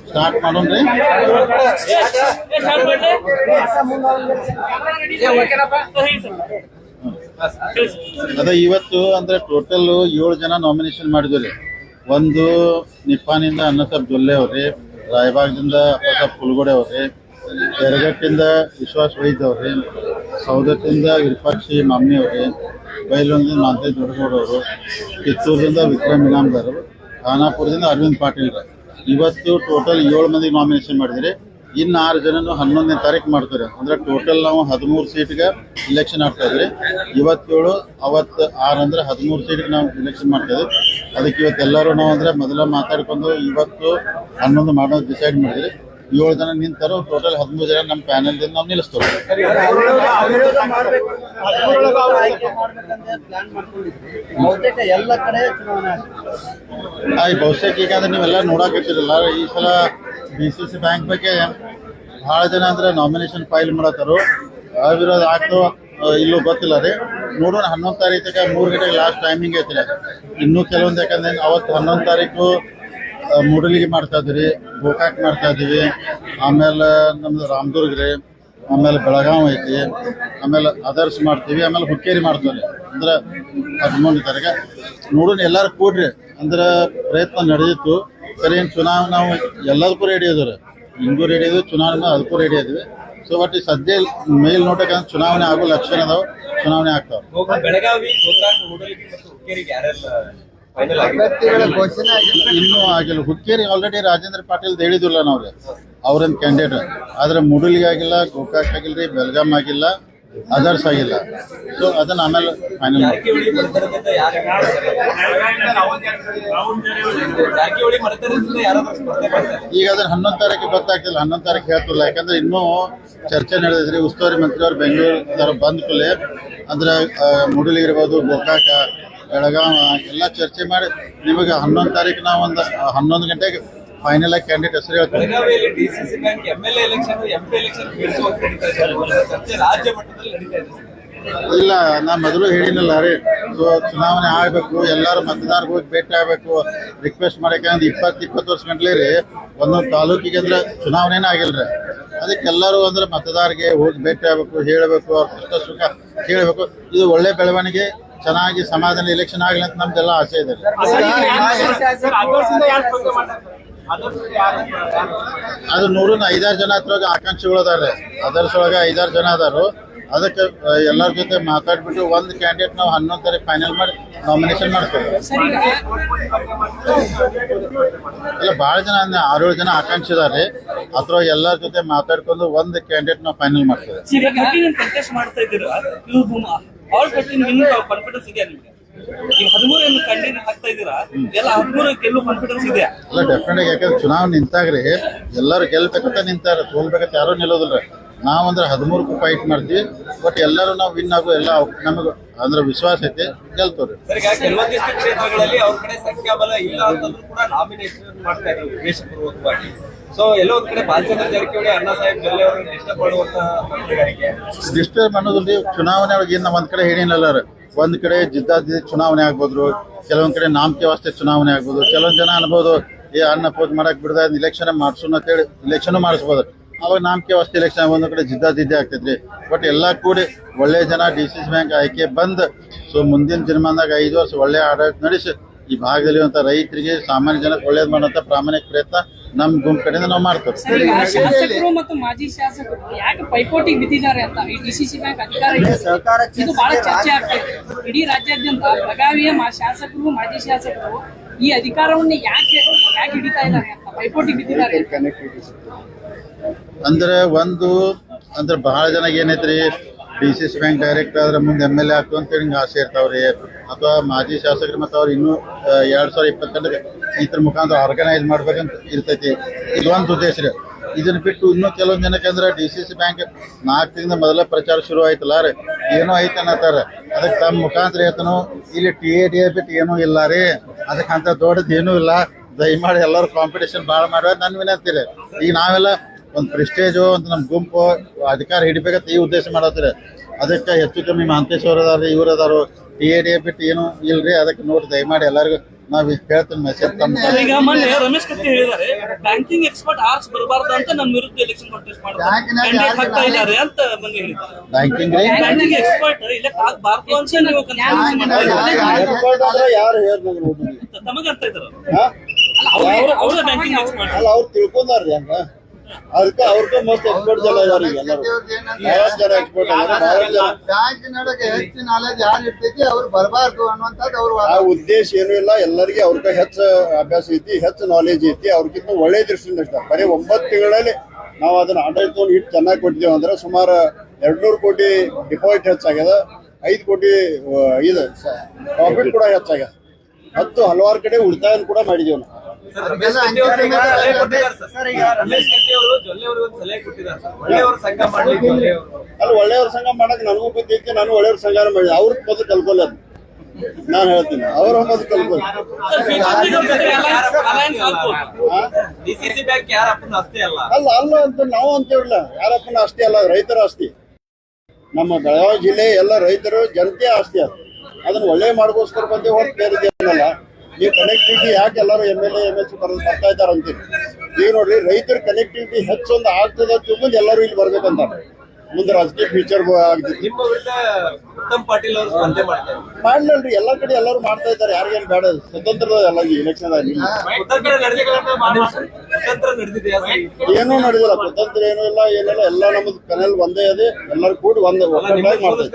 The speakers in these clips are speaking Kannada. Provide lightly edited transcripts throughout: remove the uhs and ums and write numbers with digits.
ಸ್ಟಾರ್ಟ್ ಮಾಡೋಣ್ರಿ. ಅದ ಇವತ್ತು ಅಂದ್ರೆ ಟೋಟಲ್ 7 ಜನ ನಾಮಿನೇಷನ್ ಮಾಡಿದ್ರಿ. ಒಂದು ನಿಪ್ಪಾನಿಂದ ಅನ್ನಸಬ್ ಜೊಲ್ಲೆ ಅವ್ರಿ, ರಾಯಬಾಗದಿಂದ ಅಪ್ಪಸಬ್ ಕುಲಗೋಡೆ ಅವ್ರಿ, ಯರಗಟ್ಟಿಂದ ವಿಶ್ವಾಸ್ ವೈದ್ ಅವ್ರಿ, ಸೌದತ್ತಿಂದ ವಿರೂಪಾಕ್ಷಿ ಮಾಮ್ನಿ ಅವ್ರಿ, ಬೈಲೊಂದಿಂದ ಮಾಂತೇಶ್ ದೊಡ್ಡಗೌಡ ಅವರು, ಕಿತ್ತೂರದಿಂದ ವಿಕ್ರಮ್ ಇನಾಮ್ದಾರ್, ಖಾನಾಪುರದಿಂದ ಅರವಿಂದ್ ಪಾಟೀಲ್. ಇವತ್ತು ಟೋಟಲ್ 7 ಮಂದಿ ನಾಮಿನೇಷನ್ ಮಾಡಿದ್ರಿ. ಇನ್ನು 6 ಜನನು 11ನೇ ತಾರೀಕು ಮಾಡ್ತಾರೆ. ಅಂದ್ರೆ ಟೋಟಲ್ ನಾವು 13 ಸೀಟ್ಗೆ ಇಲೆಕ್ಷನ್ ಆಗ್ತಾ ಇದ್ರಿ. ಇವತ್ತೇಳು ಅವತ್ತು 6 ಅಂದ್ರೆ 13 ಸೀಟ್ಗೆ ನಾವು ಇಲೆಕ್ಷನ್ ಮಾಡ್ತಾ ಇದ್ವಿ. ಅದಕ್ಕೆ ಇವತ್ತೆಲ್ಲರೂ ನಾವು ಅಂದ್ರೆ ಮೊದಲ ಮಾತಾಡ್ಕೊಂಡು ಇವತ್ತು 11 ಮಾಡೋದು ಡಿಸೈಡ್ ಮಾಡಿದ್ರಿ. 7 ಜನ ನಿಂತಾರೋ ಟೋಟಲ್ 13 ಜನ ನಮ್ಮ ಪ್ಯಾನಲ್ದಿಂದ ನಾವು ನಿಲ್ಲಿಸ್ತೇವೆ. ಬಹುಶಃ ಈಗಾದ್ರೆ ನೀವೆಲ್ಲ ನೋಡಾಕತ್ತಿರಲ್ಲ, ಈ ಸಲ BCC ಬ್ಯಾಂಕ್ ಬಗ್ಗೆ ಭಾಳ ಜನ ಅಂದ್ರೆ ನಾಮಿನೇಷನ್ ಫೈಲ್ ಮಾಡತ್ತಾರೋ, ಅವಿರೋಧ ಆಗ್ತೋ ಇಲ್ಲೂ ಗೊತ್ತಿಲ್ಲ ರೀ. ನೋಡೋಣ 11 ತಾರೀಕಿಗೆ 3 ಗಂಟೆಗೆ ಲಾಸ್ಟ್ ಟೈಮಿಂಗ್ ಐತ್ರಿ. ಇನ್ನೂ ಕೆಲವೊಂದು ಯಾಕಂದ್ರೆ ಅವತ್ತು 11 ತಾರೀಕು ಮೂಡಲಿಗೆ ಮಾಡ್ತಾ ಇದ್ರಿ, ಗೋಕಾಕ್ ಮಾಡ್ತಾ ಇದ್ದೀವಿ, ಆಮೇಲೆ ನಮ್ದು ರಾಮದುರ್ಗ ರೀ, ಆಮೇಲೆ ಬೆಳಗಾವಿ ಐತಿ, ಆಮೇಲೆ ಅದರ್ಸ್ ಮಾಡ್ತೀವಿ, ಆಮೇಲೆ ಹುಕ್ಕೇರಿ ಮಾಡ್ತೀವಿ. ಅಂದ್ರೆ 13 ತಾರೀಕು ನೋಡೋಣ. ಎಲ್ಲರೂ ಕೂಡ್ರಿ ಅಂದ್ರೆ ಪ್ರಯತ್ನ ನಡೆದಿತ್ತು. ಸರಿ, ಚುನಾವಣೆ ನಾವು ಎಲ್ಲದಕ್ಕೂ ರೆಡಿ ಇದ್ದೀವಿ, ಹಿಂಗೂ ರೆಡಿ ಇದ್ದೀವಿ, ಚುನಾವಣೆ ಅದಕ್ಕೂ ರೆಡಿ ಇದ್ದೀವಿ. ಸೊ ಬಟ್ ಈ ಸದ್ಯ ಮೇಲ್ ನೋಟಕ್ಕೆ ಚುನಾವಣೆ ಆಗೋ ಲಕ್ಷಣ ಅದಾವೆ, ಚುನಾವಣೆ ಆಗ್ತಾವೆ. ಇನ್ನೂ ಆಗಿಲ್ಲ. ಹುಕ್ಕೇರಿ ಆಲ್ರೆಡಿ ರಾಜೇಂದ್ರ ಪಾಟೀಲ್ ಹೇಳಿದಿಲ್ಲ ನಾವು ಅವ್ರನ್ನ ಕ್ಯಾಂಡಿಡೇಟ್. ಆದ್ರೆ ಮೂಡಲ್ಗಿ ಆಗಿಲ್ಲ, ಗೋಕಾಕ್ ಆಗಿಲ್ಲ ರೀ, ಬೆಳಗಾಂ ಆಗಿಲ್ಲ, ಅದರ್ಸ್ ಆಗಿಲ್ಲ. ಸೊ ಅದನ್ನ ಆಮೇಲೆ ಫೈನಲ್ ಈಗ ಅದನ್ನ 11 ತಾರೀಕಿಗೆ ಗೊತ್ತಾಗ್ತಿಲ್ಲ. 11 ತಾರೀಕು ಹೇಳ್ತಿಲ್ಲ, ಯಾಕಂದ್ರೆ ಇನ್ನೂ ಚರ್ಚೆ ನಡೆದಿದ್ರಿ. ಉಸ್ತುವಾರಿ ಮಂತ್ರಿ ಅವ್ರು ಬೆಂಗಳೂರು ಬಂದ ಕೂಡಲೇ ಅಂದ್ರೆ ಮೂಡಲ್ಗಿ ಇರ್ಬೋದು, ಗೋಕಾಕ, ಬೆಳಗಾವಿ ಎಲ್ಲ ಚರ್ಚೆ ಮಾಡಿ ನಿಮಗೆ 11 ತಾರೀಕು ನಾವು ಒಂದು 11 ಗಂಟೆಗೆ ಫೈನಲ್ ಆಗಿ ಕ್ಯಾಂಡಿಡೇಟ್ ಹೆಸರು ಹೇಳ್ತಾರೆ. ಇಲ್ಲ, ನಾ ಮೊದಲು ಹೇಳಿನಲ್ಲ ರೀ. ಸೊ ಚುನಾವಣೆ ಆಗಬೇಕು, ಎಲ್ಲರೂ ಮತದಾರರಿಗೆ ಹೋಗಿ ಭೇಟಿ ಆಗಬೇಕು, ರಿಕ್ವೆಸ್ಟ್ ಮಾಡಕ್ಕೆ 20 ವರ್ಷ ಗಂಟ್ಲೆ ರೀ ಒಂದೊಂದು ತಾಲೂಕಿಗೆ ಅಂದ್ರೆ ಚುನಾವಣೆನೇ ಆಗಿಲ್ಲ ರೀ. ಅದಕ್ಕೆ ಎಲ್ಲರೂ ಅಂದ್ರೆ ಮತದಾರರಿಗೆ ಹೋಗಿ ಭೇಟಿ ಆಗಬೇಕು, ಹೇಳಬೇಕು, ಅವ್ರ ಕಷ್ಟ ಸುಖ ಕೇಳಬೇಕು. ಇದು ಒಳ್ಳೆ ಬೆಳವಣಿಗೆ, ಚೆನ್ನಾಗಿ ಸಮಾಧಾನ ಎಲೆಕ್ಷನ್ ಆಗಲಿ ಅಂತ ನಮ್ದೆಲ್ಲ ಆಸೆ ಇದೆ. ಅದು 5-6 ಜನ ಹತ್ರ ಆಕಾಂಕ್ಷಿಗಳು ಅದಾರೆ. ಅದರ್ಸ್ ಒಳಗೆ 5-6 ಜನ ಅದಾರು. ಅದಕ್ಕೆ ಎಲ್ಲರ ಜೊತೆ ಮಾತಾಡ್ಬಿಟ್ಟು ಒಂದು ಕ್ಯಾಂಡಿಡೇಟ್ ನಾವು 11 ತಾರೀಕು ಫೈನಲ್ ಮಾಡಿ ನಾಮಿನೇಷನ್ ಮಾಡ್ತೇವೆ. ಇಲ್ಲ, ಭಾಳ ಜನ ಅಂದ್ರೆ 6-7 ಜನ ಆಕಾಂಕ್ಷಿ ಇದಾರೆ. ಅದ್ರ ಎಲ್ಲರ ಜೊತೆ ಮಾತಾಡ್ಕೊಂಡು ಒಂದು ಕ್ಯಾಂಡಿಡೇಟ್ ನಾವು ಫೈನಲ್ ಮಾಡ್ತೇವೆ. ಅಲ್ಲ, ಡೆಫಿನೆಟ್. ಯಾಕಂದ್ರೆ ಚುನಾವಣೆ ನಿಂತಾಗ್ರಿ ಎಲ್ಲರೂ ಗೆಲ್ಬೇಕಂತ ನಿಂತಾರ, ಸೋಲ್ಬೇಕಂತ ಯಾರು ನಿಲ್ಲೋದಿಲ್ಲ. ನಾವಂದ್ರೆ 13ಕ್ಕೂ ಫೈಟ್ ಮಾಡ್ತೀವಿ. ಬಟ್ ಎಲ್ಲರೂ ನಾವು ವಿನ್ ಆಗೋ ಎಲ್ಲ ನಮಗೆ ಅಂದ್ರೆ ವಿಶ್ವಾಸ ಐತಿ, ಗೆಲ್ತವ್ರಿ. ಕೆಲವೊಂದಿಷ್ಟು ಕ್ಷೇತ್ರಗಳಲ್ಲಿ ಅವ್ರ ಕಡೆ ಸಂಖ್ಯಾಬಲ ಇಲ್ಲ ಅಂತಂದ್ರೂ ಕೂಡ ನಾಮಿನೇಷನ್ ಮಾಡ್ತಾ ಇದ್ದಾರೆ ಉದ್ದೇಶಪೂರ್ವಕವಾಗಿ. ಸೊ ಎಲ್ಲೋ ಒಂದ್ ಕಡೆ ಬಾಲಚಂದ್ರ ಜಾರಕಿಹೊಳಿ, ಅಣ್ಣಾ ಸಾಹೇಬ್ ಜೊಲ್ಲೆ ಅವರಿಗೆ ಡಿಸ್ಟರ್ಬ್ ಮಾಡುವಂತ ತಂತ್ರಗಾರಿಕೆ. ಡಿಸ್ಟರ್ಬ್ ಅನ್ನೋದ್ರಲ್ಲಿ ಚುನಾವಣೆ ಒಳಗೆ ನಾವು ಒಂದ್ ಕಡೆ ಹೇಳಿನಲ್ಲ, ಒಂದ್ ಕಡೆ ಜಿದ್ದಾಜಿದ್ದಿ ಚುನಾವಣೆ ಆಗ್ಬೋದು, ಕೆಲವೊಂದ್ ಕಡೆ ನಾಮಕೆ ವಾಸ್ತೆ ಚುನಾವಣೆ ಆಗ್ಬೋದು. ಕೆಲವೊಂದ್ ಜನ ಅನ್ಬೋದು ಅನ್ನ ಪೋಜ್ ಮಾಡಕ್ ಬಿಡದ ಇಲೆಕ್ಷನ್ ಮಾಡ್ಸೋಣ ಅಂತ ಹೇಳಿ ಇಲೆಕ್ಷನ್ ಮಾಡಿಸ್ಬೋದು. ಅವಾಗ ನಾಮಕೆ ವಾಸ್ತೆ ಇಲೆಕ್ಷನ್ ಒಂದ್ ಕಡೆ ಜಿದ್ದಾಜಿದ್ದಿ ಆಗ್ತೈತ್ರಿ. ಬಟ್ ಎಲ್ಲಾ ಕೂಡಿ ಒಳ್ಳೆ ಜನ DCC ಬ್ಯಾಂಕ್ ಆಯ್ಕೆ ಬಂದ್, ಸೊ ಮುಂದಿನ ದಿನಮಾನದಾಗ 5 ವರ್ಷ ಒಳ್ಳೆ ಆಡಳಿತ ನಡೆಸಿ ಈ ಭಾಗದಲ್ಲಿ ರೈತರಿಗೆ, ಸಾಮಾನ್ಯ ಜನಕ್ಕೆ ಒಳ್ಳೇದ್ ಮಾಡುವಂತ ಪ್ರಾಮಾಣಿಕ ಪ್ರಯತ್ನ ನಮ್ ಗುಂಪು ಕಡೆಯಿಂದ ನಾವು ಮಾಡ್ತೇವೆ. ಶಾಸಕರು ಮತ್ತು ಮಾಜಿ ಶಾಸಕರು ಯಾಕೆ ಪೈಪೋಟಿ ಬಿದ್ದಿದ್ದಾರೆ ಅಂತ ಈ DCC ಬ್ಯಾಂಕ್ ಅಧಿಕಾರ ಇದು ಬಹಳ ಚರ್ಚೆ ಆಗ್ತದೆ. ಇಡೀ ರಾಜ್ಯಾದ್ಯಂತ ಬೆಳಗಾವಿಯ ಶಾಸಕರು, ಮಾಜಿ ಶಾಸಕರು ಈ ಅಧಿಕಾರವನ್ನು ಯಾಕೆ ಹಿಡಿತಾ ಇದ್ದಾರೆ ಅಂತ ಪೈಪೋಟಿ ಬಿದ್ದಿದ್ದಾರೆ. ಅಂದ್ರೆ ಅಂದ್ರೆ ಬಹಳ ಜನ ಏನೈತ್ರಿ, DCC ಬ್ಯಾಂಕ್ ಡೈರೆಕ್ಟರ್ ಆದ್ರೆ ಮುಂದೆ MLA ಆಗ್ತು ಅಂತೇಳಿ ಹಿಂಗೆ ಆಸೆ ಇರ್ತಾವ್ರಿ. ಅಥವಾ ಮಾಜಿ ಶಾಸಕರು ಮತ್ತು ಅವ್ರು ಇನ್ನೂ 2022 ಇದ್ರ ಮುಖಾಂತರ ಆರ್ಗನೈಸ್ ಮಾಡ್ಬೇಕಂತ ಇರ್ತೈತಿ. ಇದೊಂದು ಉದ್ದೇಶ ರೀ. ಇದನ್ನ ಬಿಟ್ಟು ಇನ್ನೂ ಕೆಲವೊಂದು ಜನಕ್ಕೆ ಅಂದ್ರೆ DCC ಬ್ಯಾಂಕ್ 4 ತಿಂಗಳ ಮೊದಲ ಪ್ರಚಾರ ಶುರು ಆಯ್ತಲ್ಲ ರೀ, ಏನೋ ಐತೆ ಅನ್ನತ್ತಾರ. ಅದಕ್ಕೆ ತಮ್ಮ ಮುಖಾಂತರ ಹೇಳ್ತಾನು, ಇಲ್ಲಿ TADA ಬಿಟ್ಟು ಏನೂ ಇಲ್ಲ ರೀ, ಅದಕ್ಕಂತ ದೊಡ್ಡದು ಏನೂ ಇಲ್ಲ. ದಯಮಾಡಿ ಎಲ್ಲರೂ ಕಾಂಪಿಟೇಷನ್ ಭಾಳ ಮಾಡೋದು ನನ್ನ ವಿನಂತಿ ರೀ. ಈಗ ನಾವೆಲ್ಲ ಒಂದು ಪ್ರೆಸ್ಟೇಜು ಅಂತ ನಮ್ಮ ಗುಂಪು ಅಧಿಕಾರ ಹಿಡಿಬೇಕಂತ ಈ ಉದ್ದೇಶ ಮಾಡತ್ತೀರಿ. ಅದಕ್ಕೆ ಹೆಚ್ಚು ಕಮ್ಮಿ ಮಾಂತೇಶ್ ಅವ್ರು ಅದಾರ, ಇವ್ರು ಅದಾರು. TADA ಬಿಟ್ಟು ಏನೂ ಇಲ್ರಿ. ಅದಕ್ಕೆ ನೋಡಿ ದಯಮಾಡಿ ಎಲ್ಲರಿಗೂ ನಾವ್ ಹೇಳ್ತೀನಿ ಮೆಸೇಜ್ ತಮ್ಮ ಸರ್, ಈಗ ಮೊನ್ನೆ ರಮೇಶ್ ಕತ್ತಿ ಹೇಳಿದ್ದಾರೆ ಬ್ಯಾಂಕಿಂಗ್ ಎಕ್ಸ್ಪರ್ಟ್ ಆರ್ಟ್ಸ್ ಬರಬಾರ್ದು ಅಂತ ನನ್ನ ವಿರುದ್ಧ ಎಲೆಕ್ಷನ್ ಕಾಂಟೆಸ್ಟ್ ಕ್ಯಾಂಡಿಡೇಟ್ ಆಗ್ತಾ ಇದ್ದಾರೆ ಅಂತ ಮೊನ್ನೆ ಹೇಳಿದ್ದಾರೆ. ಬ್ಯಾಂಕಿಂಗ್ ಬ್ಯಾಂಕಿಂಗ್ ಎಕ್ಸ್ಪರ್ಟ್ ಇಲೆಕ್ಟ್ ಆಗಬಾರ್ದು ಅಂತ ನೀವು ಯಾರು ಹೇಳ್ಬೇಕು ತಮಗೆ ಅರ್ಥ ಇದ್ದಾರೆ ಅವ್ರ ಬ್ಯಾಂಕಿಂಗ್ ಎಕ್ಸ್ಪರ್ಟ್ ಅಲ್ಲ ಅವ್ರು ತಿಳ್ಕೊಂಡಾರ್ರಿ ಹಂಗ ಅವ್ರಿಗೆ ಮಸ್ತ್ ಎಕ್ಸ್ಪರ್ಟ್ ಜನ ಇದಾರೆ ಈಗ ಎಲ್ಲರೂ ಬಹಳಷ್ಟು ಜನ ಎಕ್ಸ್ಪರ್ಟ್ ಬ್ಯಾಂಕಿನೊಳಗೆ ಹೆಚ್ಚು ನಾಲೆಜ್ ಯಾರು ಇರ್ತೈತಿ ಅವ್ರು ಬರಬಾರ್ದು ಅನ್ನುವಂಥದ್ದು ಅವ್ರು ಆ ಉದ್ದೇಶ ಏನೂ ಇಲ್ಲ. ಎಲ್ಲರಿಗೆ ಅವ್ರಿಗೆ ಹೆಚ್ಚು ಅಭ್ಯಾಸ ಐತಿ, ಹೆಚ್ಚು ನಾಲೆಜ್ ಐತಿ, ಅವ್ರಿಗಿಂತ ಒಳ್ಳೆ ದೃಷ್ಟಿಯಿಂದ ಇಷ್ಟ. ಬರೀ 9 ತಿಂಗಳಲ್ಲಿ ನಾವು ಅದನ್ನ ಆಡಳಿತವನ್ನು ಇಟ್ಟು ಚೆನ್ನಾಗಿ ಕೊಟ್ಟಿದ್ದೇವೆ ಅಂದ್ರೆ ಸುಮಾರು 200 ಕೋಟಿ ಡಿಪಾಸಿಟ್ ಹೆಚ್ಚಾಗ್ಯದ, 5 ಕೋಟಿ ಇದು ಪ್ರಾಫಿಟ್ ಕೂಡ ಹೆಚ್ಚಾಗ್ಯದ, 10 ಹಲವಾರು ಕಡೆ ಉಳಿತಾಯ ಕೂಡ ಮಾಡಿದ್ದೇವೆ ನಾವು. ರಮೇಶ್ ಕತ್ತಿ ಅವ್ರಿಗೆ ಈಗ ಸಲಹೆ ಕೊಟ್ಟಿದ್ದಾರೆ ಸರ್. ರಮೇಶ್ ಕತ್ತಿ ಅವರು ಜೊಲ್ಲೆ ಅವ್ರಿಗೆ ಒಂದು ಸಲಹೆ ಕೊಟ್ಟಿದ್ದಾರೆ ಸರ್, ಒಳ್ಳೆಯವ್ರ ಸಂಘ ಮಾಡ್ಲಿ ಜೊಲ್ಲೆ ಅವರು. ಅಲ್ಲಿ ಒಳ್ಳೆಯವ್ರ ಸಂಘ ಮಾಡಕ್ ನನಗೂ ಬುದ್ಧಿ ಐತಿ, ನಾನು ಒಳ್ಳೆಯವ್ರ ಸಂಘ ಮಾಡಿ ಅವ್ರ ಮೊದಲು ಕಲ್ಕೊಲ್ಲ ನಾನು ಹೇಳ್ತೀನಿ, ಅವ್ರ ಮೊದಲು ಕಲ್ಕೊಲ್ಲ. ಡಿಸಿಸಿ ಬ್ಯಾಂಕ್ ಯಾರ ಅಪ್ಪನ ಆಸ್ತಿ ಅಲ್ಲ ಅಲ್ಲ ಅಲ್ಲ ಅಂತ ನಾವು ಅಂತೇಳಿಲ್ಲ, ಯಾರಪ್ಪನ ಆಸ್ತಿ ಅಲ್ಲ, ರೈತರ ಆಸ್ತಿ. ನಮ್ಮ ಬೆಳಗಾವಿ ಜಿಲ್ಲೆ ಎಲ್ಲ ರೈತರು ಜನತೆ ಆಸ್ತಿ ಅದು. ಅದನ್ನ ಒಳ್ಳೆ ಮಾಡ್ಕೋಸ್ಕರ ಬಂದೇ ಹೊರತು ಬೇರೆ ಏನಲ್ಲ. ಈ ಕನೆಕ್ಟಿವಿಟಿ ಯಾಕೆ ಎಲ್ಲರೂ MLA MLC ಬರ್ತಾ ಇದ್ದಾರೆ ಅಂತೀವಿ. ಈಗ ನೋಡ್ರಿ, ರೈತರ ಕನೆಕ್ಟಿವಿಟಿ ಹೆಚ್ಚೊಂದು ಆಗ್ತದ ತಿಳ್ಕೊಂಡು ಎಲ್ಲರೂ ಇಲ್ಲಿ ಬರ್ಬೇಕಂತಾರೆ. ಮುಂದೆ ರಾಜಕೀಯ ಫ್ಯೂಚರ್ ಆಗ್ತೈತಿ. ನಿಮ್ಮ ವಿರುದ್ಧ ಉತ್ತಮ್ ಪಾಟೀಲ್ ಅವರು ಸ್ಪರ್ಧೆ ಮಾಡ್ತಾರೆ. ಮಾಡ್ಲಲ್ರಿ, ಎಲ್ಲಾ ಕಡೆ ಎಲ್ಲರೂ ಮಾಡ್ತಾ ಇದ್ದಾರೆ, ಯಾರಿಗೇನು ಬೇಡ, ಸ್ವತಂತ್ರದ ಎಲ್ಲ ಎಲೆಕ್ಷನ್ ಉತ್ತರ ಕಡೆ ಸ್ವತಂತ್ರ ನಡೆದಿದೆಯಾ ಸರ್? ಏನೂ ನಡೆದಿಲ್ಲ, ಸ್ವತಂತ್ರ ಏನೂ ಇಲ್ಲ, ಏನಿಲ್ಲ, ಎಲ್ಲ ನಮ್ಮದು ಕನೆಲ್ ಒಂದೇ ಇದೆ, ಎಲ್ಲರೂ ಕೂಡಿ ಒಂದು ಒಟ್ಟಾಗಿ ಮಾಡ್ತಾರೆ.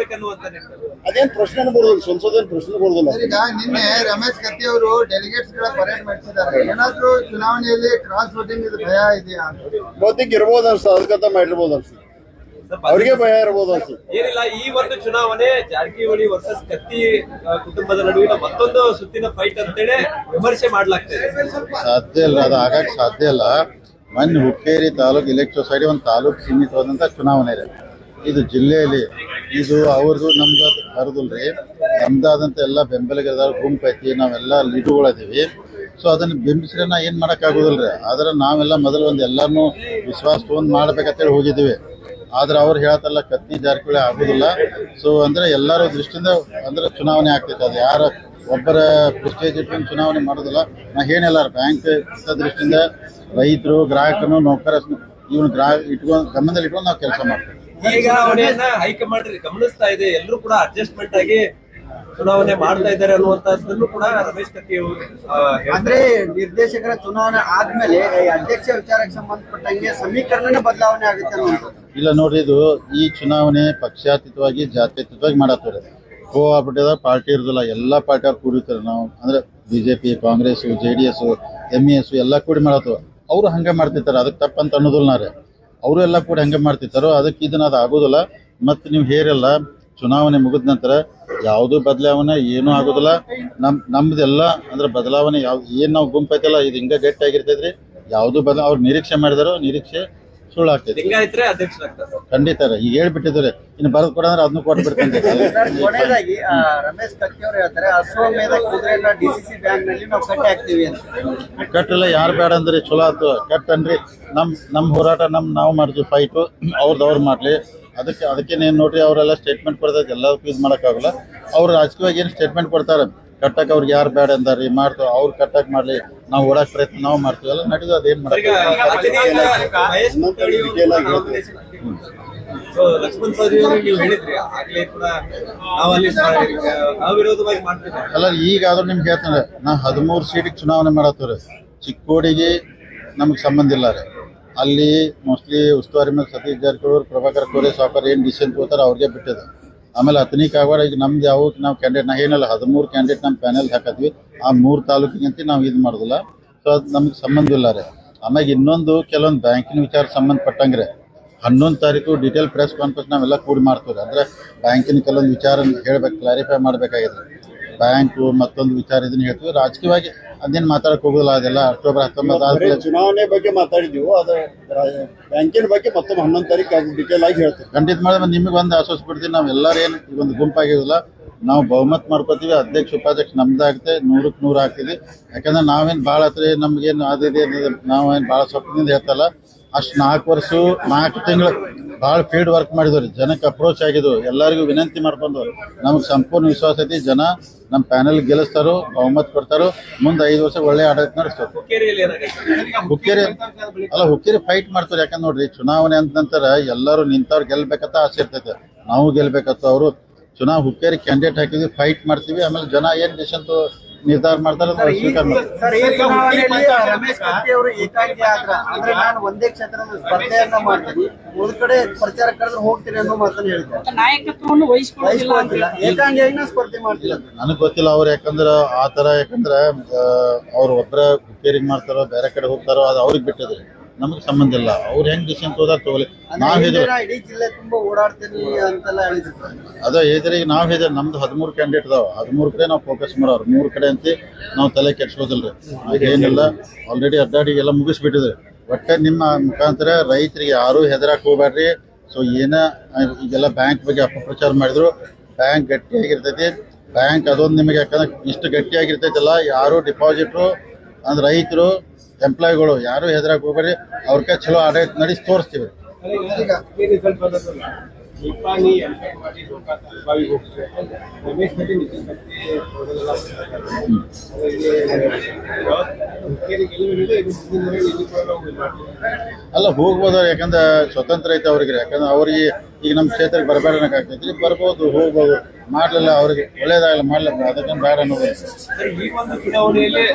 ಅದೇನ್ ಪ್ರಶ್ನೆ ಬರುದಿಲ್ಲ, ಸೋಲ್ಸೋದೇನ್ ಪ್ರಶ್ನೆ ಬರುದಿಲ್ಲ. ಈಗ ನಿನ್ನೆ ರಮೇಶ್ ಕತ್ತಿ ಅವರು ಡೆಲಿಗೇಟ್ಸ್ ಗಳ ಪರೇಡ್ ಮಾಡಿಸಿದ್ದಾರೆ. ಏನಾದ್ರೂ ಚುನಾವಣೆಯಲ್ಲಿ ಕ್ರಾಸ್ ವೋಟಿಂಗ್ ಇದು ಭಯ ಇದೆಯಾ ಅಂತ? ಬಹುತೇಕ ಇರ್ಬೋದು ಅನ್ಸ, ಅದಕ್ಕಂತ ಮಾಡಿರ್ಬೋದು ಅನ್ಸ, ಅವ್ರಿಗೆ ಭಯ ಇರ್ಬೋದು ಅನ್ಸ. ಏನಿಲ್ಲ, ಈ ಒಂದು ಚುನಾವಣೆ ಜಾರಕಿಹೊಳಿ ವರ್ಸಸ್ ಕತ್ತಿ ಕುಟುಂಬದ ನಡುವಿನ ಮತ್ತೊಂದು ಸುತ್ತಿನ ಫೈಟ್ ಅಂತೇಳಿ ವಿಮರ್ಶೆ ಮಾಡ್ಲಾಗ್ತದೆ. ಸಾಧ್ಯ ಇಲ್ಲ, ಅದು ಆಗಕ್ಕೆ ಸಾಧ್ಯ ಇಲ್ಲ. ಮೊನ್ನೆ ಹುಕ್ಕೇರಿ ತಾಲೂಕು ಇಲೆಕ್ಟ್ ಸೊಸೈಟಿ ಒಂದು ತಾಲೂಕು ಸೀಮಿತವಾದಂಥ ಚುನಾವಣೆ ಇದೆ. ಇದು ಜಿಲ್ಲೆಯಲ್ಲಿ ಇದು ಅವ್ರದ್ದು ನಮ್ದು ಹರಿದಿಲ್ರಿ, ನಮ್ದಾದಂಥ ಎಲ್ಲ ಬೆಂಬಲಿಗರ ಗುಂಪು ಐತಿ, ನಾವೆಲ್ಲ ಲೀಡುಗಳಿದ್ದೀವಿ. ಸೊ ಅದನ್ನು ಬಿಂಬಿಸಿದ್ರೆ ನಾ ಏನು ಮಾಡೋಕ್ಕಾಗೋದಿಲ್ಲ ರೀ. ಆದ್ರೆ ನಾವೆಲ್ಲ ಮೊದಲು ಒಂದು ಎಲ್ಲರನ್ನೂ ವಿಶ್ವಾಸ ತೊಗೊಂಡು ಮಾಡ್ಬೇಕಂತೇಳಿ ಹೋಗಿದ್ದೀವಿ. ಆದ್ರೆ ಅವ್ರು ಹೇಳ್ತಲ್ಲ ಕತ್ತಿ ಜಾರಕಿಹೊಳಿ ಆಗೋದಿಲ್ಲ. ಸೊ ಅಂದ್ರೆ ಎಲ್ಲರ ದೃಷ್ಟಿಯಿಂದ ಅಂದ್ರೆ ಚುನಾವಣೆ ಆಗ್ತೈತೆ. ಅದು ಯಾರ ಒಬ್ಬರ ಪ್ರೆಸ್ಟೇಜ್ ಇಟ್ಕೊಂಡು ಚುನಾವಣೆ ಮಾಡೋದಿಲ್ಲ. ನಾ ಏನೆಲ್ಲ ಬ್ಯಾಂಕ್ ದೃಷ್ಟಿಯಿಂದ ರೈತರು, ಗ್ರಾಹಕರು, ನೌಕರ ಇವನು ಇಟ್ಕೊಂಡು ಗಮನದಲ್ಲಿ ಇಟ್ಕೊಂಡು ನಾವು ಕೆಲಸ ಮಾಡ್ತೀವಿ. ಈ ಚುನಾವಣೆಯನ್ನ ಹೈಕಮಾಂಡ್ ಗಮನಿಸ್ತಾ ಇದೆ, ಎಲ್ಲರೂ ಕೂಡ ಅಡ್ಜಸ್ಟ್ಮೆಂಟ್ ಆಗಿ ಚುನಾವಣೆ ಮಾಡ್ತಾ ಇದ್ದಾರೆ ಅನ್ನುವಂತದ್ದನ್ನು ಕೂಡ ರಮೇಶ್ ಕತ್ತಿ ಅವರು ಅಂದ್ರೆ ನಿರ್ದೇಶಕರ ಚುನಾವಣೆ ಆದ್ಮೇಲೆ ಅಧ್ಯಕ್ಷ ವಿಚಾರಕ್ಕೆ ಸಂಬಂಧಪಟ್ಟಂಗೆ ಸಮೀಕರಣನೇ ಬದಲಾವಣೆ ಆಗುತ್ತೆ ಅನ್ನುವಂಥದ್ದು. ಇಲ್ಲ ನೋಡ್ರಿ, ಇದು ಈ ಚುನಾವಣೆ ಪಕ್ಷಾತೀತವಾಗಿ ಜಾತ್ಯತೀತವಾಗಿ ಮಾಡತ್ತಾರೆ. ಕೋಆಪರೇಟಿವ್ ಪಾರ್ಟಿ ಇರೋದಿಲ್ಲ, ಎಲ್ಲ ಪಾರ್ಟಿ ಅವ್ರು ಕೂಡಿರ್ತಾರೆ. ನಾವು ಅಂದ್ರೆ BJP, ಕಾಂಗ್ರೆಸ್, JDS, MES ಎಲ್ಲ ಕೂಡಿ ಮಾಡತ್ತವ. ಅವರು ಹಂಗೆ ಮಾಡ್ತಿರ್ತಾರೆ, ಅದಕ್ಕೆ ತಪ್ಪಂತ ಅನ್ನೋದಿಲ್ಲ ನಾರೇ. ಅವರು ಎಲ್ಲ ಕೂಡ ಹಂಗೆ ಮಾಡ್ತಿರ್ತಾರೋ, ಅದಕ್ಕೆ ಇದನ್ನ ಅದು ಆಗೋದಿಲ್ಲ. ಮತ್ತು ನೀವು ಹೇರಲ್ಲ, ಚುನಾವಣೆ ಮುಗಿದ ನಂತರ ಯಾವುದೂ ಬದಲಾವಣೆ ಏನೂ ಆಗೋದಿಲ್ಲ. ನಮ್ದೆಲ್ಲ ಅಂದ್ರೆ ಬದಲಾವಣೆ ಏನು ನಾವು ಗುಂಪು ಐತಲ್ಲ, ಇದು ಹಿಂಗೆ ಗಟ್ಟಿ ಆಗಿರ್ತೈತ್ರಿ. ಯಾವುದೂ ಅವ್ರು ನಿರೀಕ್ಷೆ ಮಾಡಿದಾರೋ ನಿರೀಕ್ಷೆ ಸುಳ್ಳು ಆಗ್ತೈತಿ. ಖಂಡಿತ ಈಗ ಹೇಳ್ಬಿಟ್ಟಿದ್ದಾರೆ, ಇನ್ನು ಬರೆದು ಕೊಡಂದ್ರೆ ಅದನ್ನು ಕೊಟ್ಬಿಡ್ತೇನೆ. ಕೊನೆಯದಾಗಿ ರಮೇಶ್ ಕತ್ತಿ ಅವರು ಹೇಳ್ತಾರೆ, ಅಶ್ವಮೇಧ ಕುದುರೆನ DCC ಬ್ಯಾಂಕ್ ನಲ್ಲಿ ನಾವು ಕಟ್ಟಿ ಹಾಕ್ತೀವಿ ಅಂತ. ಕಟ್ಟಲ್ಲ, ಯಾರು ಬೇಡ ಅಂದ್ರೆ ಚಲೋ ಆಯ್ತು. ಕಟ್ಟನ್ರಿ, ನಮ್ಮ ಹೋರಾಟ ನಾವು ಮಾಡ್ತೀವಿ ಫೈಟು, ಅವ್ರು ಮಾಡಲಿ. ಅದಕ್ಕೆ ನೀನು ನೋಡ್ರಿ, ಅವರೆಲ್ಲ ಸ್ಟೇಟ್ಮೆಂಟ್ ಕೊಡ್ತಾರೆ, ಎಲ್ಲದಕ್ಕೂ ಇದು ಮಾಡೋಕ್ಕಾಗಲ್ಲ. ಅವ್ರು ರಾಜಕೀಯವಾಗಿ ಏನು ಸ್ಟೇಟ್ಮೆಂಟ್ ಕೊಡ್ತಾರೆ, ಕಟ್ಟಕ್ಕೆ ಅವ್ರಿಗೆ ಯಾರು ಬೇಡ ಅಂದಾರಿ ಮಾಡ್ತೀವಿ, ಅವ್ರು ಕಟ್ಟಕ್ಕೆ ಮಾಡಲಿ, ನಾವು ಓಡಾಕ್ ಪ್ರಯತ್ನ ನಾವು ಮಾಡ್ತೀವಿ, ಎಲ್ಲ ನಡೆದು ಅದೇನು ಮಾಡೋಕ್ಕೆ. ಲಕ್ಷ್ಮಣ್ ಸವದಿ ಅವರು ನೀವು ಹೇಳಿದ್ರಿ ಆಗ್ಲೇ ಕೂಡ ನಾವು ಅಲ್ಲಿ ಅವಿರೋಧವಾಗಿ ಮಾಡ್ತಿದ್ದೆ ಅಲ್ಲ. ಈಗಾದ್ರೂ ನಿಮ್ಗೆ ಹೇಳ್ತಾನೆ, ನಾ 13 ಸೀಟಿಗೆ ಚುನಾವಣೆ ಮಾಡತ್ತವ್ರಿ. ಚಿಕ್ಕೋಡಿಗೆ ನಮ್ಗೆ ಸಂಬಂಧ ಇಲ್ಲ ರೀ. ಅಲ್ಲಿ ಮೋಸ್ಟ್ಲಿ ಉಸ್ತುವಾರಿ ಮೇಲೆ ಸತೀಶ್ ಜಾರಕಿಹೊಳಿ, ಪ್ರಭಾಕರ್ ಕೋರೆ ಸಾಕರ್ ಏನು ಡಿಸಿಷನ್ ತಗೋತಾರೆ ಅವ್ರಿಗೆ ಬಿಟ್ಟಿದೆ. ಆಮೇಲೆ ಹತ್ತನಿಗೆ ಆಗಬಾರ್ದು. ಈಗ ನಮ್ದು ಯಾವ ನಾವು ಕ್ಯಾಂಡಿಡೇಟ್ ನಾ ಏನಲ್ಲ 13 ಕ್ಯಾಂಡಿಡೇಟ್ ನಮ್ಮ ಪ್ಯಾನೆಲ್ ಹಾಕತ್ವಿ. ಆ 3 ತಾಲೂಕಿಗಂತ ನಾವು ಇದು ಮಾಡೋದಿಲ್ಲ. ಸೊ ಅದು ನಮ್ಗೆ ಸಂಬಂಧ ಇಲ್ಲ ರೀ. ಆಮ್ಯಾಗ ಇನ್ನೊಂದು ಕೆಲವೊಂದು ಬ್ಯಾಂಕಿನ ವಿಚಾರ ಸಂಬಂಧಪಟ್ಟಂಗೆ 11 ತಾರೀಕು ಡೀಟೇಲ್ ಪ್ರೆಸ್ ಕಾನ್ಫರೆನ್ಸ್ ನಾವೆಲ್ಲ ಕೂಡಿ ಮಾಡ್ತೀವಿ. ಅಂದರೆ ಬ್ಯಾಂಕಿನ ಕೆಲವೊಂದು ವಿಚಾರ ಹೇಳ್ಬೇಕು, ಕ್ಲಾರಿಫೈ ಮಾಡಬೇಕಾಗಿದೆ. ಬ್ಯಾಂಕು ಮತ್ತೊಂದು ವಿಚಾರ ಇದನ್ನ ಹೇಳ್ತೀವಿ. ರಾಜಕೀಯವಾಗಿ ಅದೇನು ಮಾತಾಡಕ್ಕೆ ಹೋಗೋದಿಲ್ಲ. ಅದೆಲ್ಲ ಅಕ್ಟೋಬರ್ 19 ಆದ್ಮೇಲೆ ಚುನಾವಣೆ ಬಗ್ಗೆ ಮಾತಾಡಿದ್ವಿ. ಅದು ಬ್ಯಾಂಕಿನ ಬಗ್ಗೆ ಮತ್ತೊಮ್ಮೆ 11 ತಾರೀಕು ಅದು ಡೀಟೇಲ್ ಆಗಿ ಹೇಳ್ತೀವಿ. ಖಂಡಿತ ಮಾಡಿದ್ರೆ ನಿಮಗೆ ಒಂದು ಆಶ್ವಾಸ ಬಿಡ್ತೀವಿ. ನಾವು ಎಲ್ಲರೂ ಏನು ಈಗ ಒಂದು ಗುಂಪಾಗಿರೋದಿಲ್ಲ, ನಾವು ಬಹುಮತ ಮಾಡ್ಕೋತೀವಿ. ಅಧ್ಯಕ್ಷ ಉಪಾಧ್ಯಕ್ಷ ನಮ್ದಾಗುತ್ತೆ, 100ಕ್ಕೆ 100 ಆಗ್ತೀವಿ. ಯಾಕಂದ್ರೆ ನಾವೇನು ಭಾಳ ಹತ್ರ ನಮಗೇನು ಅದಿದೆ, ನಾವೇನು ಭಾಳ ಸ್ವಪ್ನದಿಂದ ಹೇಳ್ತಲ್ಲ. ಅಷ್ಟು 4 ವರ್ಷ 4 ತಿಂಗಳು ಭಾಳ ಫೀಲ್ಡ್ ವರ್ಕ್ ಮಾಡಿದ್ರಿ, ಜನಕ್ಕೆ ಅಪ್ರೋಚ್ ಆಗಿದ್ವು, ಎಲ್ಲರಿಗೂ ವಿನಂತಿ ಮಾಡ್ಕೊಂಡು ನಮಗೆ ಸಂಪೂರ್ಣ ವಿಶ್ವಾಸ ಐತಿ ಜನ ನಮ್ಮ ಪ್ಯಾನೆಲ್ ಗೆಲ್ಲಿಸ್ತಾರೋ, ಬಹುಮತ ಕೊಡ್ತಾರೋ, ಮುಂದೆ 5 ವರ್ಷ ಒಳ್ಳೆ ಆಡಳಿತ ನಡೆಸ್ತಾರೆ. ಹುಕ್ಕೇರಿಯಲ್ಲಿ ಏನಾಗೈತೆ? ಹುಕ್ಕೇರಿ ಫೈಟ್ ಮಾಡ್ತಾರೆ. ಯಾಕಂದ್ರೆ ನೋಡ್ರಿ, ಚುನಾವಣೆ ಅಂದ ನಂತರ ಎಲ್ಲರೂ ನಿಂತವ್ರು ಗೆಲ್ಬೇಕಂತ ಆಸೆ ಇರ್ತೈತೆ, ನಾವು ಗೆಲ್ಬೇಕಂತ. ಅವರು ಹುಕ್ಕೇರಿ ಕ್ಯಾಂಡಿಡೇಟ್ ಹಾಕಿದ್ವಿ, ಫೈಟ್ ಮಾಡ್ತೀವಿ, ಆಮೇಲೆ ಜನ ಏನ್ ಡಿಸಿಷನ್ ನಿರ್ಧಾರ ಮಾಡ್ತಾರೆ ಅದನ್ನ ಸ್ವೀಕಾರ ಮಾಡ್ತಾರೆ. ಸರ್, ಈ ಚುನಾವಣೆಯಲ್ಲಿ ರಮೇಶ್ ಕತ್ತಿ ಅವರು ಏಕಾಂಗಿ ಆದ್ರ ಅಂದ್ರೆ ನಾನು ಒಂದೇ ಕ್ಷೇತ್ರದ ಸ್ಪರ್ಧೆಯನ್ನ ಮಾಡ್ತೀನಿ, ಉಳಿದ ಕಡೆ ಪ್ರಚಾರ ಕರೆದ್ರೆ ಹೋಗ್ತೀನಿ ಅನ್ನೋ ಮಾತನ್ನ ಹೇಳಿದ್ದಾರೆ. ನಾಯಕತ್ವವನ್ನು ವಹಿಸ್ಕೊಳ್ಳೋದಿಲ್ಲ ಅಂತ ವಹಿಸ್ಕೊಳ್ತಿಲ್ಲ, ಏಕಾಂಗಿಯಾಗಿ ನಾ ಸ್ಪರ್ಧೆ ಮಾಡ್ತಿಲ್ಲ. ನನಗ್ ಗೊತ್ತಿಲ್ಲ ಅವ್ರು, ಯಾಕಂದ್ರ ಆ ತರ, ಯಾಕಂದ್ರ ಅವ್ರು ಒಬ್ಬರ ಹುಕ್ಕೇರಿಗೆ ಮಾಡ್ತಾರೋ ಬೇರೆ ಕಡೆ ಹೋಗ್ತಾರೋ ಅದು ಅವ್ರಿಗೆ ಬಿಟ್ಟಿದ್ರಿ, ನಮಗ್ ಸಂಬಂಧ ಇಲ್ಲ. ಅವ್ರು ಹೆಂಗ್ ಡಿಸಿಷನ್ ತಗೋದಾರ ತಗೋಲಿ. ನಾವ್ ಹೇಳಿದ್ವಿ ಇಡೀ ಜಿಲ್ಲೆ ತುಂಬಾ ಓಡಾಡ್ತೀನಿ ಅಂತೆಲ್ಲ ಹೇಳಿದ್ರು ಸರ್. ಅದ ಹೇಳಿದ್ರಿ, ಈಗ ನಾವ್ ಹೇಳಿದ್ರೆ ನಮ್ದು 13 ಕ್ಯಾಂಡಿಡೇಟ್ ಅದಾವ, 13 ಕಡೆ ನಾವು ಫೋಕಸ್ ಮಾಡೋರು, 3 ಕಡೆ ಅಂತ ನಾವು ತಲೆ ಕೆಡ್ಸೋದಿಲ್ರಿ. ಈಗ ಏನಿಲ್ಲ, ಆಲ್ರೆಡಿ ಅಡ್ಡಾಡಿ ಎಲ್ಲ ಮುಗಿಸ್ಬಿಟ್ಟಿದ್ರಿ. ಒಟ್ಟೆ ನಿಮ್ಮ ಮುಖಾಂತರ ರೈತರಿಗೆ ಯಾರು ಹೆದರಾಕ್ ಹೋಗ್ಬೇಡ್ರಿ. ಸೊ ಈಗೆಲ್ಲ ಬ್ಯಾಂಕ್ ಬಗ್ಗೆ ಅಪಪ್ರಚಾರ ಮಾಡಿದ್ರು, ಬ್ಯಾಂಕ್ ಗಟ್ಟಿಯಾಗಿರ್ತೈತಿ. ಬ್ಯಾಂಕ್ ಅದೊಂದು ನಿಮಗೆ, ಯಾಕಂದ್ರೆ ಇಷ್ಟು ಗಟ್ಟಿಯಾಗಿರ್ತೈತಲ್ಲ, ಯಾರು ಡಿಪಾಸಿಟ್ರು ಅಂದ್ರೆ ರೈತರು ಎಂಪ್ಲಾಯಿಗಳು ಯಾರು ಹೆದರಾಕ್ ಹೋಗ್ಬೇಡ್ರಿ, ಅವ್ರ ಚಲೋ ಆಡಳಿತ ನಡೆಸಿ ತೋರಿಸ್ತೀವಿ. ಅಲ್ಲ ಹೋಗ್ಬೋದು, ಯಾಕಂದ್ರೆ ಸ್ವತಂತ್ರ ಐತೆ ಅವ್ರಿಗೆ. ಯಾಕಂದ್ರೆ ಅವ್ರಿಗೆ ಈಗ ನಮ್ಮ ಕ್ಷೇತ್ರಕ್ಕೆ ಬರಬೇಡ ಅನ್ನೋಕ್ಕಾಗ್ತೈತಿ, ಬರ್ಬೋದು, ಹೋಗ್ಬೋದು. ಮಾಡ್ಲಿಲ್ಲ ಅವ್ರಿಗೆ ಒಳ್ಳೇದಾಗಲ್ಲ, ಮಾಡ್ಲಿಲ್ಲ ಅದಕ್ಕೆ ಬೇಡ ಅನ್ನೋದು. ಈ ಒಂದು ಚುನಾವಣೆಯಲ್ಲಿ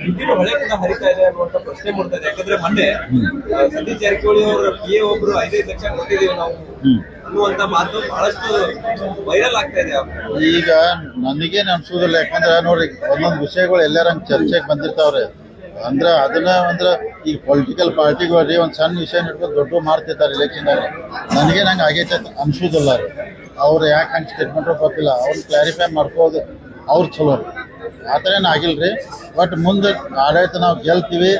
ಹಿಂದಿನ ಹೊಳೆ ಕೂಡ ಹರಿತಾ ಇದೆ ಅನ್ನುವಂತ ಪ್ರಶ್ನೆ ಮೂಡ್ತಾ ಇದೆ. ಯಾಕಂದ್ರೆ ಮೊನ್ನೆ ಸತೀಶ್ ಜಾರಕಿಹೊಳಿ ಅವರ PA ಒಬ್ರು 5 ಲಕ್ಷ ಕೊಟ್ಟಿದ್ದೀವಿ ನಾವು ಅನ್ನುವಂತ ಮಾತು ಬಹಳಷ್ಟು ವೈರಲ್ ಆಗ್ತಾ ಇದೆ. ಈಗ ನನಗೇನು ಅನ್ಸೋದಿಲ್ಲ, ಯಾಕಂದ್ರೆ ನೋಡ್ರಿ, ಒಂದೊಂದು ವಿಷಯಗಳು ಎಲ್ಲಾರಂಗ್ ಚರ್ಚೆಗೆ ಬಂದಿರ್ತಾವ್ರೆ. ಅಂದ್ರೆ ಅದನ್ನ ಈಗ ಪೊಲಿಟಿಕಲ್ ಪಾರ್ಟಿಗಳು ಒಂದು ಸಣ್ಣ ವಿಷಯ ಇಟ್ಕೊಂಡು ದೊಡ್ಡ ಮಾಡ್ತಿರ್ತಾರೆ ಇಲೆಕ್ಷನ್ದಾಗ. ನನಗೆ ನಂಗೆ ಆಗೈತೆ ಅನ್ಸೋದಿಲ್ಲ. ಅವ್ರು ಯಾಕೆ ಹಂಗೆ ಸ್ಟೇಟ್ಮೆಂಟ್ ಗೊತ್ತಿಲ್ಲ, ಅವ್ರು ಕ್ಲಾರಿಫೈ ಮಾಡ್ಕೋದು ಅವ್ರು ಚಲೋ. ಆ ಥರ ಏನು ಆಗಿಲ್ರಿ. ಬಟ್ ಮುಂದೆ ಆಡಳಿತ ನಾವು ಗೆಲ್ತೀವಿ.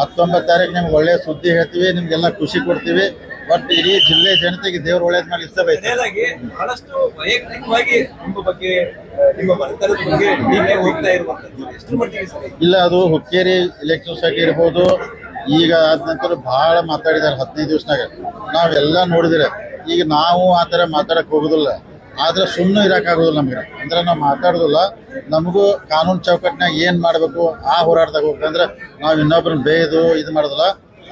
19 ತಾರೀಕು ನಿಮ್ಗೆ ಒಳ್ಳೆಯ ಸುದ್ದಿ ಹೇಳ್ತೀವಿ, ನಿಮ್ಗೆಲ್ಲ ಖುಷಿ ಕೊಡ್ತೀವಿ. ಬಟ್ ಇಡೀ ಜಿಲ್ಲೆ ಜನತೆಗೆ ದೇವ್ರ ಒಳ್ಳೇದ್ ಮಾಡಿ ಇಷ್ಟ ಬಯಸ್ತೀವಿ. ಕೊನೆಯದಾಗಿ ಬಹಳಷ್ಟು ವೈಯಕ್ತಿಕವಾಗಿ ನಿಮ್ಮ ಬಗ್ಗೆ, ನಿಮ್ಮ ಮನೆತನದ ಬಗ್ಗೆ ಟೀಕೆ ಹೋಗ್ತಾ ಇರುವಂತದ್ದು ಎಷ್ಟು ಮಟ್ಟಿಗೆ ಸರಿ? ಇಲ್ಲ, ಅದು ಹುಕ್ಕೇರಿ ಎಲೆಕ್ಷನ್ ಸೊಸೈಟಿ ಇರ್ಬೋದು. ಈಗ ಆದ ನಂತರ ಭಾಳ ಮಾತಾಡಿದಾರೆ 15 ದಿವಸನಾಗ, ನಾವೆಲ್ಲ ನೋಡಿದ್ರೆ. ಈಗ ನಾವು ಆ ಥರ ಮಾತಾಡಕ್ ಹೋಗೋದಿಲ್ಲ, ಆದ್ರೆ ಸುಮ್ಮನೆ ಇರೋಕ್ಕಾಗೋದಿಲ್ಲ ನಮ್ಗೆ. ಅಂದ್ರೆ ನಾವು ಮಾತಾಡೋದಿಲ್ಲ, ನಮಗೂ ಕಾನೂನು ಚೌಕಟ್ಟಿನಾಗ ಏನು ಮಾಡಬೇಕು ಆ ಹೋರಾಟದಾಗ ಹೋಗ್ಬೇಕಂದ್ರೆ ನಾವು ಇನ್ನೊಬ್ರನ್ನ ಬೇಯ್ದು ಇದು ಮಾಡೋದಿಲ್ಲ.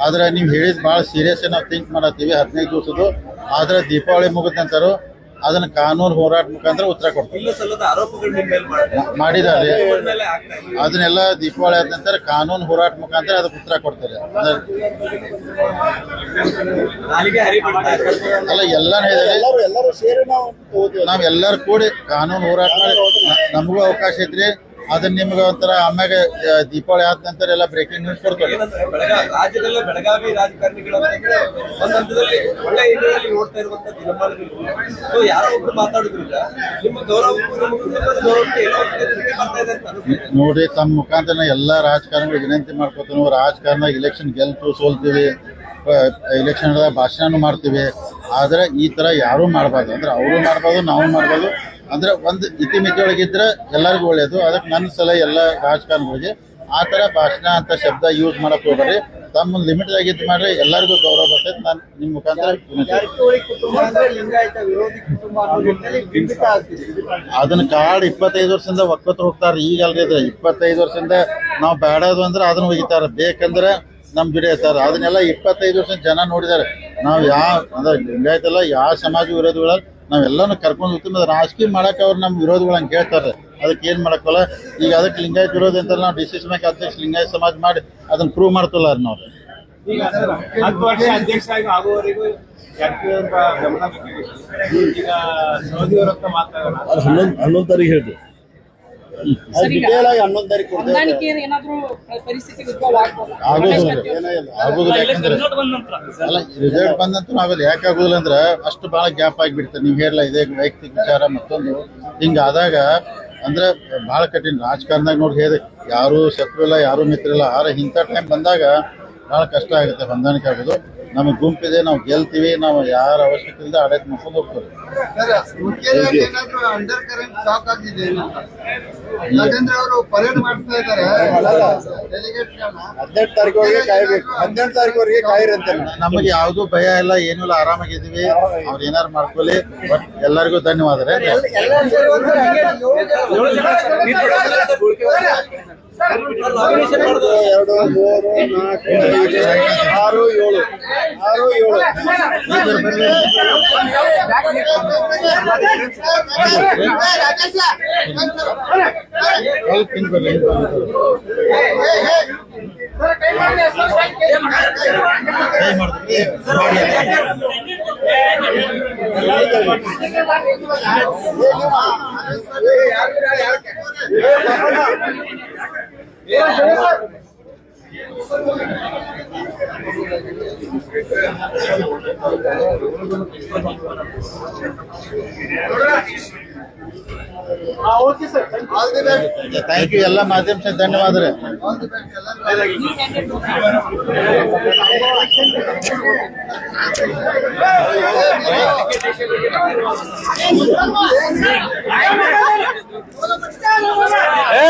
ಆದ್ರೆ ನೀವು ಹೇಳಿದ್ ಭಾಳ ಸೀರಿಯಸ್ ನಾವು ಥಿಂಕ್ ಮಾಡತ್ತೀವಿ 15 ದಿವಸದ್ದು. ಆದ್ರೆ ದೀಪಾವಳಿ ಮುಗಿದ ನಂತರ ಅದನ್ನ ಕಾನೂನು ಹೋರಾಟ ಮುಖಾಂತರ ಉತ್ತರ ಕೊಡ್ತೀವಿ. ಇಲ್ಲ ಸಲ್ಲದ ಆರೋಪಗಳು ನಿಮ್ಮ ಮೇಲೆ ಮಾಡಿದ್ದಾರೆ, ಮೇಲೆ ಆಗ್ತಾ ಇದೆ. ಅದನ್ನೆಲ್ಲ ದೀಪಾವಳಿ ಆದ ನಂತರ ಕಾನೂನು ಹೋರಾಟ ಮುಖಾಂತರ ಅದಕ್ಕೆ ಉತ್ತರ ಕೊಡ್ತಾರೆ. ನಾಲಿಗೆ ಹರಿಬಿಡ್ತಾ ಇದೆ. ಅಲ್ಲ, ಎಲ್ಲಾನು ಹೇಳಿದ್ದಾರೆ, ಎಲ್ಲರೂ ಸೇರಿ ನಾವು ಹೋದ್ವಿ. ನಾವೆಲ್ಲರೂ ಕೂಡಿ ಕಾನೂನು ಹೋರಾಟ ಮಾಡಿ ನಮಗೂ ಅವಕಾಶ ಐತ್ರಿ. ಅದನ್ನ ನಿಮ್ಗೆ ಒಂಥರ ಆಮ್ಯಾಗ ದೀಪಾವಳಿ ಆದ ನಂತರ ಎಲ್ಲ ಬ್ರೇಕಿಂಗ್ ನ್ಯೂಸ್ ಕೊಡ್ತಾರೆ. ಏನಂದ್ರೆ ರಾಜ್ಯದಲ್ಲೇ ಬೆಳಗಾವಿ ರಾಜಕಾರಣಿಗಳು ಅಂತಂದ್ರೆ ಒಂದ್ ಹಂತದಲ್ಲಿ ಒಳ್ಳೆ ಇದರಲ್ಲಿ ನೋಡ್ತಾ ಇರುವಂತ ದಿನಮಾನಗಳು. ಸೊ ಯಾರೋ ಒಬ್ರು ಮಾತಾಡಿದ್ರಿಂದ ನಿಮ್ಮ ಗೌರವಕ್ಕೆ ಎಲ್ಲೋ ಬರ್ತಾ ಇದೆ ಅಂತ ಅನಿಸ್ತದೆ. ನೋಡಿ, ತಮ್ಮ ಮುಖಾಂತರ ಎಲ್ಲ ರಾಜಕಾರಣಿಗಳು ವಿನಂತಿ ಮಾಡ್ಕೊತೀವಿ. ರಾಜಕಾರಣದಾಗ ಇಲೆಕ್ಷನ್ ಗೆಲ್ತು ಸೋಲ್ತೀವಿ, ಇಲೆಕ್ಷನ್ ಭಾಷಣ ಮಾಡ್ತೀವಿ. ಆದ್ರೆ ಈ ತರ ಯಾರು ಮಾಡಬಾರ್ದು. ಅಂದ್ರೆ ಅವರು ಮಾಡ್ಬೋದು, ನಾವು ಮಾಡ್ಬೋದು. ಅಂದ್ರೆ ಒಂದು ಇತಿಮಿತಿಯೊಳಗಿದ್ರೆ ಎಲ್ಲರಿಗೂ ಒಳ್ಳೇದು. ಅದಕ್ಕೆ ನನ್ನ ಸಲ ಎಲ್ಲ ರಾಜಕಾರಣಿಗಳಿಗೆ ಆ ಥರ ಭಾಷಣ ಅಂತ ಶಬ್ದ ಯೂಸ್ ಮಾಡಕ್ ಹೋಗ್ಬೇಡಿ. ತಮ್ಮ ಲಿಮಿಟ್ ಆಗಿದ್ದು ಮಾಡ್ರಿ, ಎಲ್ಲರಿಗೂ ಗೌರವ ಬರ್ತೈತೆ. ನಾನು ನಿಮ್ಮ ಮುಖಾಂತರ ಜಾರಕಿಹೊಳಿ ಕುಟುಂಬ ಅಂದ್ರೆ ಲಿಂಗಾಯತ ವಿರೋಧಿ ಕುಟುಂಬ ಅನ್ನೋ ನಿಟ್ಟಿನಲ್ಲಿ ಬಿಂಬಿತ ಆಗ್ತಿದೆ. ಅದನ್ನ ಕಾರ್ಡ್ 25 ವರ್ಷದಿಂದ ಒಕ್ಕತ್ತು ಹೋಗ್ತಾರೆ. ಈಗ ಅಲ್ರಿ, 25 ವರ್ಷದಿಂದ ನಾವು ಬೇಡದು ಅಂದ್ರೆ ಅದನ್ನ ಒಗಿತಾರೆ, ಬೇಕಂದ್ರೆ ನಮ್ ಜೊತೆ ಇರ್ತಾರೆ. ಅದನ್ನೆಲ್ಲ 25 ವರ್ಷದ ಜನ ನೋಡಿದ್ದಾರೆ. ನಾವು ಅಂದ್ರೆ ಲಿಂಗಾಯತಲ್ಲ, ಯಾವ ಸಮಾಜ ವಿರೋಧಿಗಳಲ್ಲಿ ನಾವೆಲ್ಲಾನು ಕರ್ಕೊಂಡು ಹೋಗ್ತೀವಿ. ರಾಜಕೀಯ ಮಾಡಕ್ಕೆ ಅವ್ರು ನಮ್ಮ ವಿರೋಧಿಗಳು ಹಂಗೆ ಕೇಳ್ತಾರೆ. ಅದಕ್ಕೆ ಏನು ಮಾಡಕ್ಕಲ್ಲ. ಈಗ ಅದಕ್ಕೆ ಲಿಂಗಾಯತ್ ವಿರೋಧಿ ಅಂತ ನಾವು ಡಿಸಿಸ್ ಮೇಕ್ ಅಧ್ಯಕ್ಷ ಲಿಂಗಾಯತ್ ಸಮಾಜ ಮಾಡಿ ಅದನ್ನ ಪ್ರೂವ್ ಮಾಡ್ತಿಲ್ಲ ನಾವು. ಈಗ 10 ವರ್ಷ ಅಧ್ಯಕ್ಷ ಆಗುವವರೆಗೂ ಗಮನ ಬೇಕಾಗಿತ್ತು. ಈಗ ಸೌದಿಯವರತ್ತ ಮಾತಾಡೋಣ. 11 ತಾರೀಕು ಹೇಳ್ತೀವಿ. ಸರ್, ಈಗ ಡೀಟೇಲ್ ಆಗಿ 11 ತಾರೀಕು ಕೊಡ್ತೇವೆ. ಹೊಂದಾಣಿಕೆಯಲ್ಲಿ ಏನಾದ್ರೂ ಪರಿಸ್ಥಿತಿ ಉದ್ಭವ ಆಗ್ಬೋದಾ? ಆಗೋದಿಲ್ಲ. ಯಾಕಂದ್ರೆ ರಿಸಲ್ಟ್ ಬಂದ ನಂತರ ಅಲ್ಲ, ರಿಸಲ್ಟ್ ಬಂದಂತೂ ಆಗೋದು. ಯಾಕೆ ಆಗೋದಿಲ್ಲ ಅಂದ್ರೆ ಅಷ್ಟು ಭಾಳ ಗ್ಯಾಪ್ ಆಗಿಬಿಡ್ತಾರೆ. ನೀವು ಹೇಳಲ್ಲ, ಇದೇ ವೈಯಕ್ತಿಕ ವಿಚಾರ ಮತ್ತೊಂದು ಹಿಂಗಾದಾಗ ಅಂದ್ರೆ ಭಾಳ ಕಠಿಣ. ರಾಜಕಾರಣದಾಗ ನೋಡಿ ಹೇಳಿದೆ, ಯಾರು ಶತ್ರು ಇಲ್ಲ, ಯಾರು ಮಿತ್ರ ಇಲ್ಲ. ಆದ್ರೆ ಇಂಥ ಟೈಮ್ ಬಂದಾಗ ಭಾಳ ಕಷ್ಟ ಆಗುತ್ತೆ ಹೊಂದಾಣಿಕೆ ಆಗೋದು. ನಮಗೆ ಗುಂಪಿದೆ, ನಾವು ಗೆಲ್ತೀವಿ, ನಾವು ಯಾರ ಅವಶ್ಯಕತೆ ಇಲ್ಲದೆ ಆಡಳಿತ ಮಾಡ್ಕೊಂಡು ಹೋಗ್ತಾರೆ. ಏನಾದ್ರು ಅಂಡರ್ ಕರೆಂಟ್ ಶಾಕ್ ಆಗಿದೆ ಯಾಕಂದ್ರೆ ಅವರು ಪರೇಡ್ ಮಾಡ್ತಾ ಇದ್ದಾರೆ. 18 ತಾರೀಕುವರೆಗೆ ಕಾಯ್ಬೇಕು, 18 ತಾರೀಕುವರೆಗೆ ಕಾಯಿರಂತೆ. ನಮಗೆ ಯಾವ್ದು ಭಯ ಇಲ್ಲ, ಏನೂ ಇಲ್ಲ, ಆರಾಮಾಗಿದ್ದೀವಿ. ಅವ್ರು ಏನಾರು ಮಾಡ್ಕೊಳ್ಳಿ. ಬಟ್ ಎಲ್ಲರಿಗೂ ಧನ್ಯವಾದ ರೀ. ನಾಮಿನೇಷನ್ ಮಾಡೋದು 2, 3, 4, 5, 6, ಥ್ಯಾಂಕ್ ಯು. ಎಲ್ಲ ಮಾಧ್ಯಮ ಧನ್ಯವಾದ ರೀ. ಏ